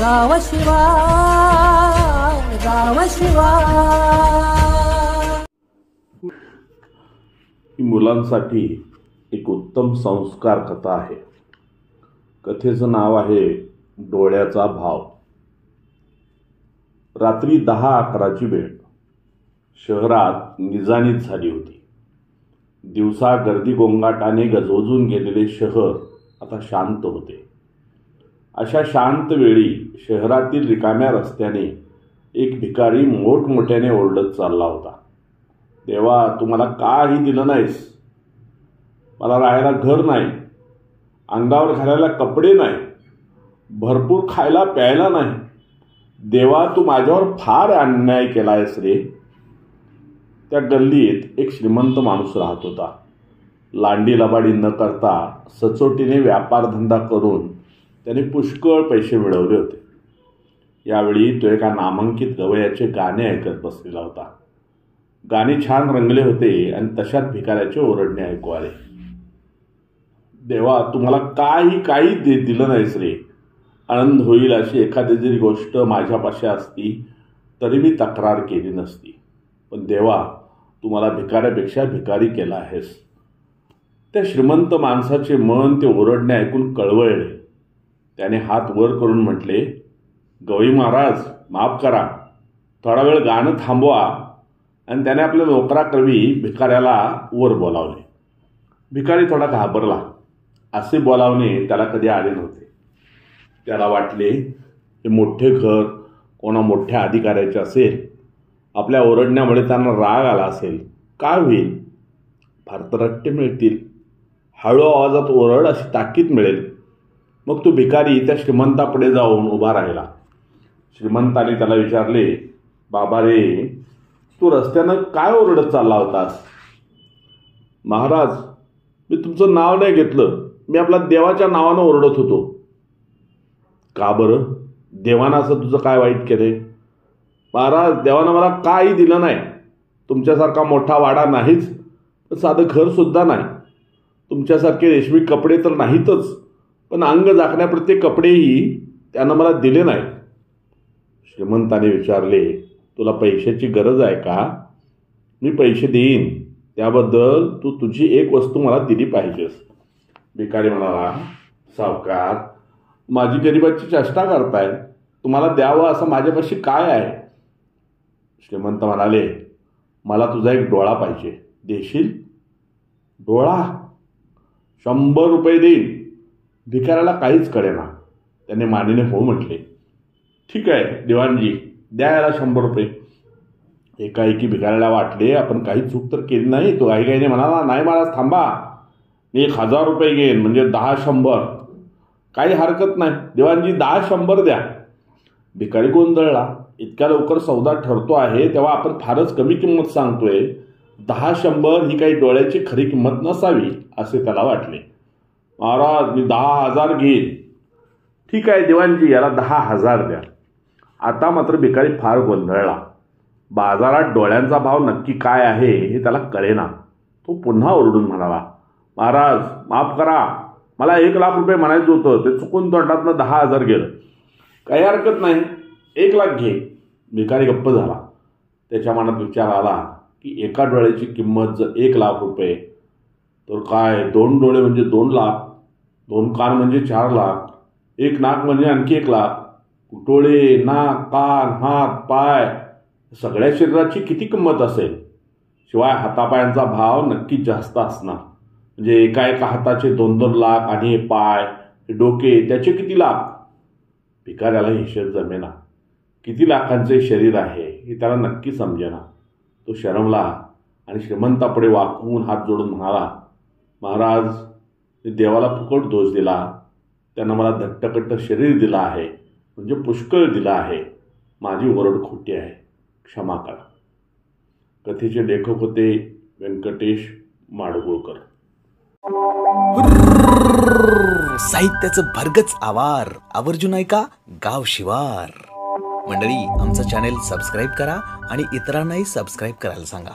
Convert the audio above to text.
गाव शिवार, गाव शिवार. ही मुलांसाठी एक उत्तम संस्कार कथा आहे. कथेचं नाव आहे डोळ्याचा भाव. रात्री 10-11ची वेळ. शहरात निजानीत झाली होती. दिवसा गर्दी गोंगाटाने गजबजून गेलेले शहर आता शांत होते. अशा शांत वेळी शहरातील रिकाम्या रस्त्याने एक भिकारी मोठमोठ्याने ओरडत चालला होता. देवा, तू मला काही दिलं नाहीस. मला राहायला घर नाही, अंगावर घालायला कपडे नाही, भरपूर खायला प्यायला नाही. देवा, तू माझ्यावर फार अन्याय केलायस रे. त्या गल्लीत एक श्रीमंत माणूस राहत होता. लांडी लबाडी न करता सचोटीने व्यापारधंदा करून त्याने पुष्कळ पैसे मिळवले होते. यावेळी तो एका नामांकित गवयाचे गाणे ऐकत बसलेला होता. गाणे छान रंगले होते आणि तशात भिकाऱ्याचे ओरडणे ऐकू आले. देवा, तू मला काही दिलं नाहीस रे. आनंद होईल अशी एखादी जरी गोष्ट माझ्यापाशी असती तरी मी तक्रार केली नसती. पण देवा, तू मला भिकाऱ्यापेक्षा भिकारी केला आहेस. त्या श्रीमंत माणसाचे मन ते ओरडणे ऐकून कळवळले. त्याने हात वर करून म्हटले, गवई महाराज, माफ करा. थोडा वेळ गाणं थांबवा. आणि त्याने आपल्या नोकराकरवी भिकाऱ्याला वर बोलावले. भिकारी थोडा घाबरला. असे बोलावणे त्याला कधी आले नव्हते. त्याला वाटले हे मोठे घर कोणा मोठ्या अधिकाऱ्याचे असेल. आपल्या ओरडण्यामुळे त्यांना राग आला असेल. काय होईल? फार तर रट्टे मिळतील. हळू आवाजात ओरड अशी ताकीद मिळेल. मग तो भिकारी त्या श्रीमंतापुढे जाऊन उभा राहिला. श्रीमंताने त्याला विचारले, बाबा रे, तू रस्त्यानं काय ओरडत चालला होतास? महाराज, मी तुमचं नाव नाही घेतलं. मी आपल्या देवाच्या नावानं ओरडत होतो. का बरं? देवानं असं तुझं काय वाईट केले? महाराज, देवानं मला काही दिलं नाही. तुमच्यासारखा मोठा वाडा नाहीच, साधं घरसुद्धा नाही. तुमच्यासारखे रेशमी कपडे तर नाहीतच, पण अंग झाकण्याप्रत्येक कपडेही त्यानं मला दिले नाही. श्रीमंताने विचारले, तुला पैशाची गरज आहे का? मी पैसे देईन. त्याबद्दल तू तुझी एक वस्तू मला दिली पाहिजेस. भिकारी म्हणाला, सावकार, माझी गरिबाची चेष्टा करताय. तुम्हाला द्यावं असं माझ्यापाशी काय आहे? श्रीमंत म्हणाले, मला तुझा एक डोळा पाहिजे. देशील? डोळा? 100 रुपये देईन. भिकाऱ्याला काहीच कळेना. त्याने मानेने हो म्हटले. ठीक आहे दिवाणजी, द्या याला 100 रुपये. एकाएकी भिकाऱ्याला वाटले आपण काही चूक तर केली नाही. तो घाईघाईने म्हणाला, नाही महाराज, थांबा. मी 1000 रुपये घेईन, म्हणजे 10 100. काही हरकत नाही दिवाणजी, 10 100 द्या. भिकारी गोंधळला. इतक्या लवकर सौदा ठरतो आहे तेव्हा आपण फारच कमी किंमत सांगतोय. 10 100 ही काही डोळ्याची खरी किंमत नसावी असे त्याला वाटले. महाराज, मी 10,000 घेईन. ठीक आहे दिवाणजी, याला 10,000 द्या. आता मात्र भिकारी फार गोंधळला. बाजारात डोळ्यांचा भाव नक्की काय आहे हे त्याला कळेना. तो पुन्हा ओरडून म्हणाला, महाराज, माफ करा. मला 1,00,000 रुपये म्हणायचं होतं, ते चुकून तोंडातनं 10,000 गेलं. काही हरकत नाही, 1,00,000 घे. भिकारी गप्प झाला. त्याच्या मनात विचार आला की एका डोळ्याची किंमत जर 1,00,000 रुपये, तर काय 2 डोळे म्हणजे 2,00,000, 2 कान म्हणजे 4,00,000, 1 नाक म्हणजे आणखी 1,00,000. डोळे, नाक, कान, हात, पाय, सगळ्या शरीराची किती किंमत असेल? शिवाय हातापायांचा भाव नक्कीच जास्त असणार. म्हणजे एका हाताचे 2-2 लाख आणि हे पाय, हे डोके, त्याचे किती लाख? भिकाऱ्याला हिशेब जमेना. किती लाखांचे शरीर आहे हे त्याला नक्की समजेना. तो शरमला आणि श्रीमंतापुढे वाकून हात जोडून म्हणाला, महाराज, मी देवाला फुकट दोष दिला. त्यानं मला धट्टकट्ट शरीर दिलं आहे, म्हणजे पुष्कळ दिलं आहे. माझी ओरड खोटी आहे, क्षमा करा. कथेचे लेखक होते व्यंकटेश माडगुळकर. साहित्याचं भरगच आवार, आवर्जून ऐका गाव शिवार. मंडळी, आमचं चॅनेल सबस्क्राईब करा आणि इतरांनाही सबस्क्राईब करायला सांगा.